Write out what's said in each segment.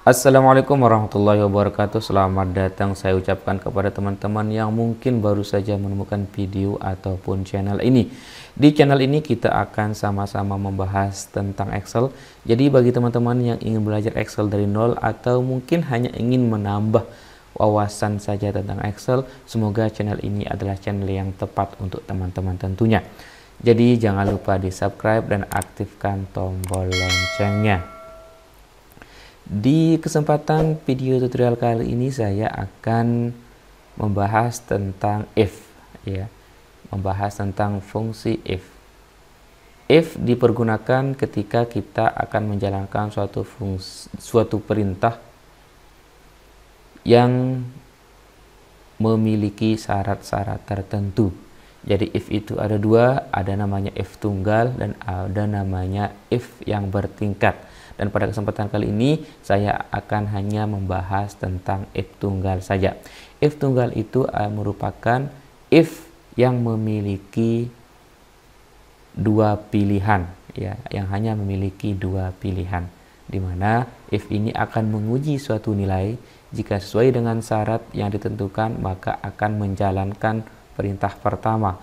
Assalamualaikum warahmatullahi wabarakatuh. Selamat datang saya ucapkan kepada teman-teman yang mungkin baru saja menemukan video ataupun channel ini. Di channel ini kita akan sama-sama membahas tentang Excel. Jadi bagi teman-teman yang ingin belajar Excel dari nol atau mungkin hanya ingin menambah wawasan saja tentang Excel, semoga channel ini adalah channel yang tepat untuk teman-teman tentunya. Jadi jangan lupa di subscribe dan aktifkan tombol loncengnya. Di kesempatan video tutorial kali ini saya akan membahas tentang if, ya, membahas tentang fungsi if. If dipergunakan ketika kita akan menjalankan suatu perintah yang memiliki syarat-syarat tertentu. Jadi if itu ada dua, ada namanya if tunggal dan ada namanya if yang bertingkat. Dan pada kesempatan kali ini saya akan hanya membahas tentang if tunggal saja. If tunggal itu merupakan if yang memiliki dua pilihan, ya, yang hanya memiliki dua pilihan, di mana if ini akan menguji suatu nilai. Jika sesuai dengan syarat yang ditentukan, maka akan menjalankan perintah pertama.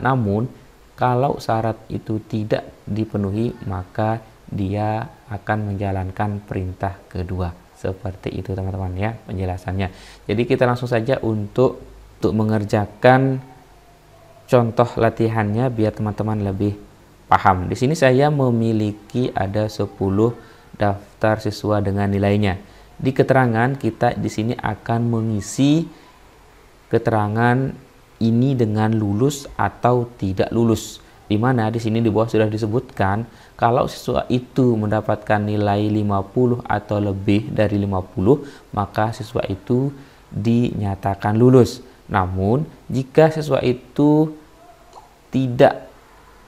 Namun kalau syarat itu tidak dipenuhi, maka dia akan menjalankan perintah kedua. Seperti itu teman-teman ya penjelasannya. Jadi kita langsung saja untuk mengerjakan contoh latihannya biar teman-teman lebih paham. Di sini saya memiliki ada 10 daftar siswa dengan nilainya. Di keterangan kita di sini akan mengisi keterangan ini dengan lulus atau tidak lulus. Di mana di sini di bawah sudah disebutkan kalau siswa itu mendapatkan nilai 50 atau lebih dari 50, maka siswa itu dinyatakan lulus. Namun jika siswa itu tidak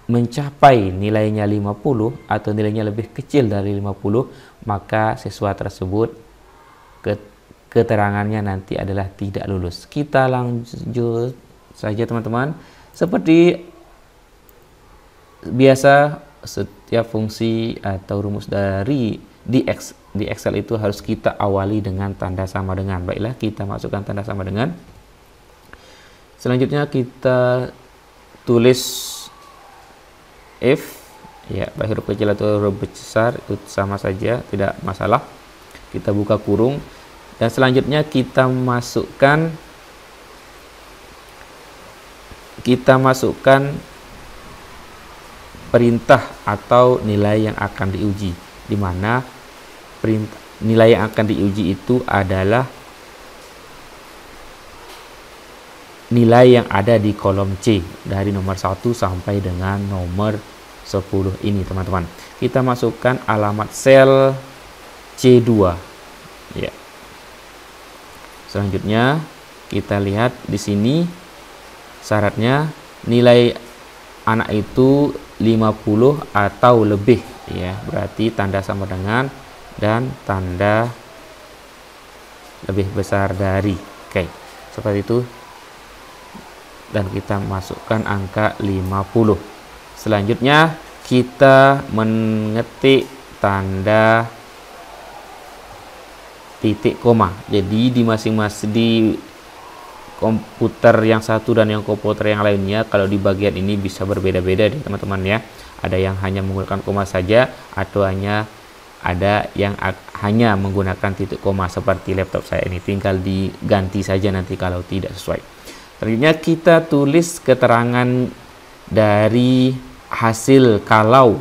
mencapai nilainya 50 atau nilainya lebih kecil dari 50, maka siswa tersebut keterangannya nanti adalah tidak lulus. Kita lanjut saja teman-teman. Seperti biasa, setiap fungsi atau rumus di Excel itu harus kita awali dengan tanda sama dengan. Baiklah, kita masukkan tanda sama dengan. Selanjutnya kita tulis if, ya, baik huruf kecil atau huruf besar itu sama saja, tidak masalah. Kita buka kurung dan selanjutnya kita masukkan perintah atau nilai yang akan diuji, di mana nilai yang akan diuji itu adalah nilai yang ada di kolom C dari nomor 1 sampai dengan nomor 10 ini teman-teman. Kita masukkan alamat sel C2, ya. Selanjutnya kita lihat di sini syaratnya nilai anak itu 50 atau lebih, ya, berarti tanda sama dengan dan tanda lebih besar dari. Oke, seperti itu. Dan kita masukkan angka 50. Selanjutnya kita mengetik tanda titik koma. Jadi di masing-masing di komputer yang satu dan yang komputer yang lainnya, kalau di bagian ini bisa berbeda-beda nih teman-teman ya. Ada yang hanya menggunakan koma saja atau ada yang hanya menggunakan titik koma seperti laptop saya ini. Tinggal diganti saja nanti kalau tidak sesuai. Selanjutnya kita tulis keterangan dari hasil kalau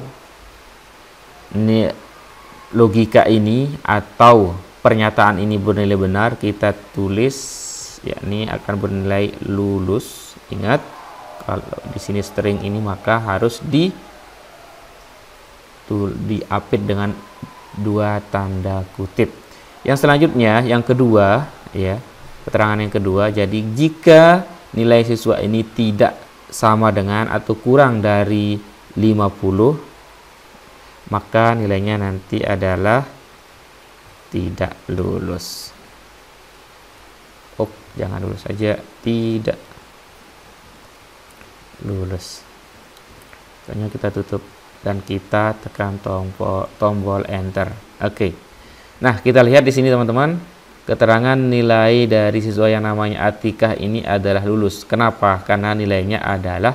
logika ini atau pernyataan ini bernilai benar. Kita tulis, yakni akan bernilai lulus. Ingat, kalau di sini string ini maka harus diapit dengan dua tanda kutip. Yang selanjutnya, yang kedua, ya, keterangan yang kedua. Jadi jika nilai siswa ini tidak sama dengan atau kurang dari 50, maka nilainya nanti adalah tidak lulus. Oh, jangan lulus saja, tidak lulus. Soalnya kita tutup dan kita tekan tombol enter. Oke. Nah, kita lihat di sini teman-teman, keterangan nilai dari siswa yang namanya Atikah ini adalah lulus. Kenapa? Karena nilainya adalah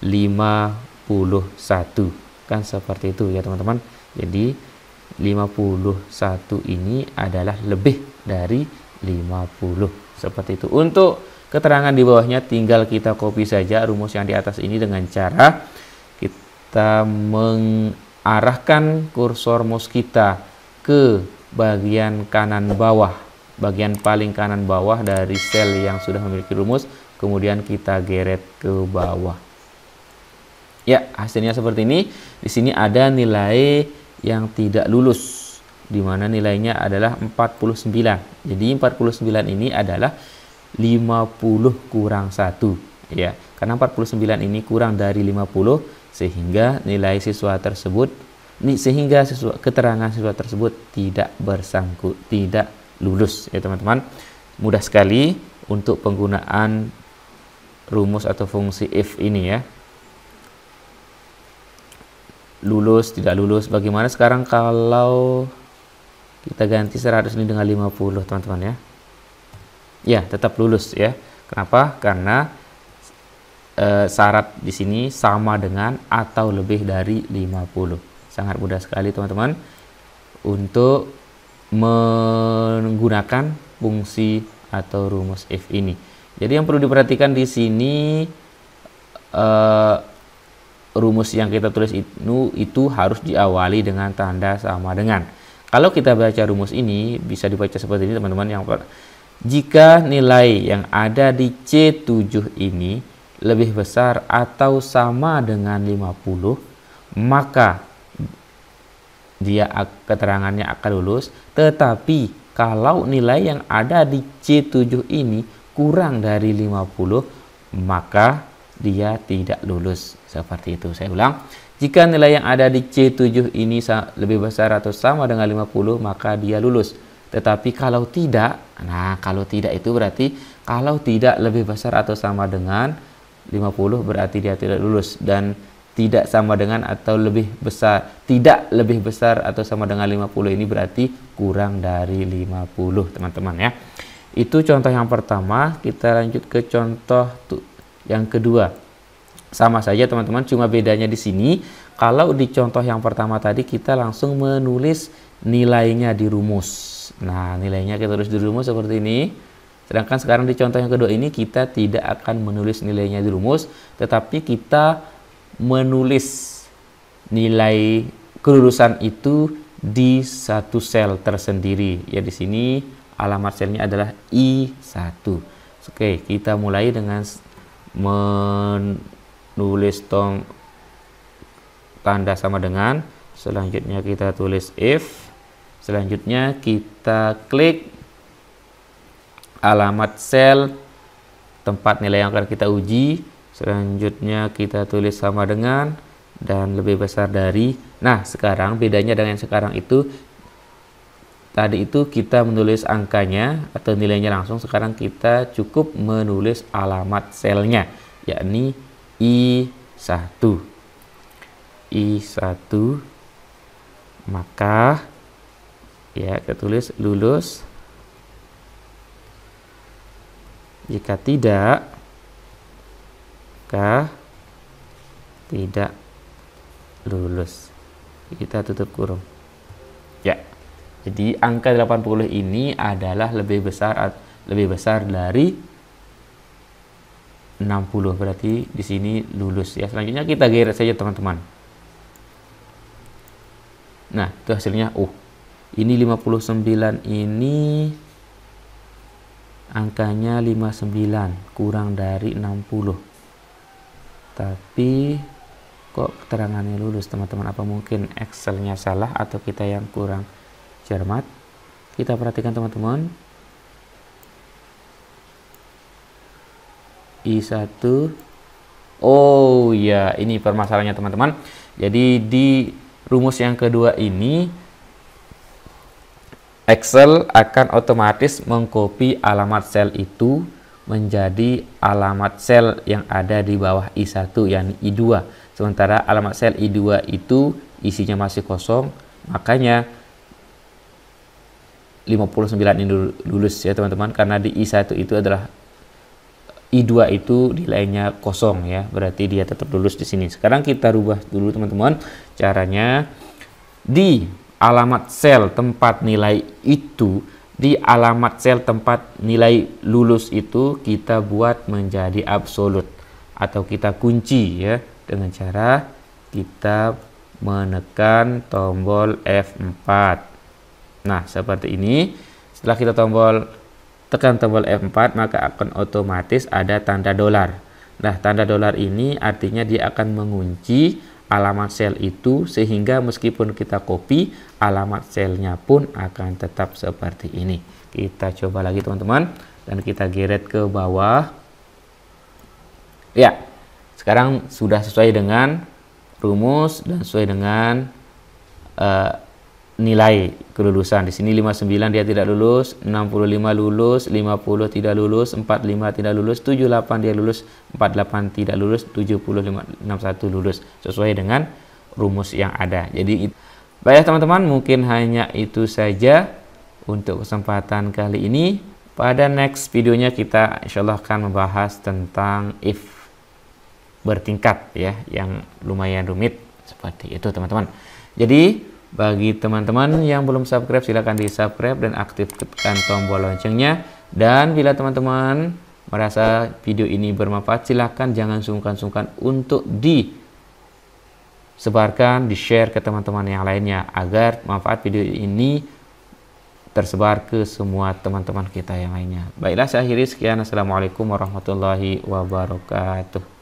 51. Kan seperti itu ya teman-teman. Jadi 51 ini adalah lebih dari 50. Seperti itu. Untuk keterangan di bawahnya tinggal kita copy saja rumus yang di atas ini dengan cara kita mengarahkan kursor mouse kita ke bagian kanan bawah, bagian paling kanan bawah dari sel yang sudah memiliki rumus, kemudian kita geret ke bawah. Ya, hasilnya seperti ini. Di sini ada nilai yang tidak lulus, di mana nilainya adalah 49. Jadi 49 ini adalah 50 kurang 1. Ya, karena 49 ini kurang dari 50, sehingga nilai siswa tersebut keterangan siswa tersebut tidak bersangkut, tidak lulus ya teman-teman. Mudah sekali untuk penggunaan rumus atau fungsi if ini ya. Lulus, tidak lulus. Bagaimana sekarang kalau kita ganti 100 ini dengan 50 teman-teman ya? Ya, tetap lulus ya. Kenapa? Karena syarat di sini sama dengan atau lebih dari 50. Sangat mudah sekali teman-teman untuk menggunakan fungsi atau rumus if ini. Jadi yang perlu diperhatikan di sini, rumus yang kita tulis itu harus diawali dengan tanda sama dengan. Kalau kita baca rumus ini bisa dibaca seperti ini teman-teman. Jika nilai yang ada di C7 ini lebih besar atau sama dengan 50, maka keterangannya akan lulus. Tetapi kalau nilai yang ada di C7 ini kurang dari 50, maka dia tidak lulus. Seperti itu. Saya ulang, jika nilai yang ada di C7 ini lebih besar atau sama dengan 50, maka dia lulus. Tetapi kalau tidak, nah kalau tidak itu berarti kalau tidak lebih besar atau sama dengan 50 berarti dia tidak lulus. Dan tidak sama dengan atau lebih besar, tidak lebih besar atau sama dengan 50 ini berarti kurang dari 50 teman-teman ya. Itu contoh yang pertama. Kita lanjut ke contoh yang kedua. Sama saja teman-teman, cuma bedanya di sini kalau di contoh yang pertama tadi kita langsung menulis nilainya di rumus. Nah, nilainya kita tulis di rumus seperti ini. Sedangkan sekarang di contoh yang kedua ini kita tidak akan menulis nilainya di rumus, tetapi kita menulis nilai kelulusan itu di satu sel tersendiri. Ya, di sini alamat selnya adalah I1. Oke, kita mulai dengan menulis tanda sama dengan. Selanjutnya kita tulis if. Selanjutnya kita klik alamat sel tempat nilai yang akan kita uji. Selanjutnya kita tulis sama dengan dan lebih besar dari. Nah, sekarang bedanya dengan yang sekarang itu, tadi itu kita menulis angkanya atau nilainya langsung. Sekarang kita cukup menulis alamat selnya, yakni I1. I1. Maka ya kita tulis lulus. Jika tidak, maka tidak lulus. Kita tutup kurung. Ya. Jadi angka 80 ini adalah lebih besar dari 60. Berarti di sini lulus ya. Selanjutnya kita geret saja teman-teman. Nah, itu hasilnya. Ini 59 ini angkanya 59 kurang dari 60. Tapi kok keterangannya lulus teman-teman? Apa mungkin Excelnya salah atau kita yang kurang cermat? Kita perhatikan teman-teman. I1. Oh ya, ini permasalahannya teman-teman. Jadi di rumus yang kedua ini Excel akan otomatis mengcopy alamat sel itu menjadi alamat sel yang ada di bawah I1, yakni I2. Sementara alamat sel I2 itu isinya masih kosong, makanya 59 ini lulus ya teman-teman, karena di I1 itu adalah I2 itu nilainya kosong ya, berarti dia tetap lulus di sini. Sekarang kita rubah dulu teman-teman caranya. Di alamat sel tempat nilai itu, di alamat sel tempat nilai lulus itu kita buat menjadi absolut atau kita kunci ya, dengan cara kita menekan tombol F4. Nah, seperti ini. Setelah kita tekan tombol F4, maka akan otomatis ada tanda dolar. Nah, tanda dolar ini artinya dia akan mengunci alamat sel itu, sehingga meskipun kita copy, alamat selnya pun akan tetap seperti ini. Kita coba lagi teman-teman, dan kita geret ke bawah. Ya, sekarang sudah sesuai dengan rumus dan sesuai dengan nilai kelulusan. Di sini 59 dia tidak lulus, 65 lulus, 50 tidak lulus, 45 tidak lulus, 78 dia lulus, 48 tidak lulus, 75 61 lulus sesuai dengan rumus yang ada. Jadi baik teman-teman, mungkin hanya itu saja untuk kesempatan kali ini. Pada next videonya kita insyaallah akan membahas tentang if bertingkat ya, yang lumayan rumit seperti itu teman-teman. Jadi bagi teman-teman yang belum subscribe, silahkan di subscribe dan aktifkan tombol loncengnya. Dan bila teman-teman merasa video ini bermanfaat, silahkan jangan sungkan-sungkan untuk disebarkan, di-share ke teman-teman yang lainnya, agar manfaat video ini tersebar ke semua teman-teman kita yang lainnya. Baiklah, saya akhiri sekian. Assalamualaikum warahmatullahi wabarakatuh.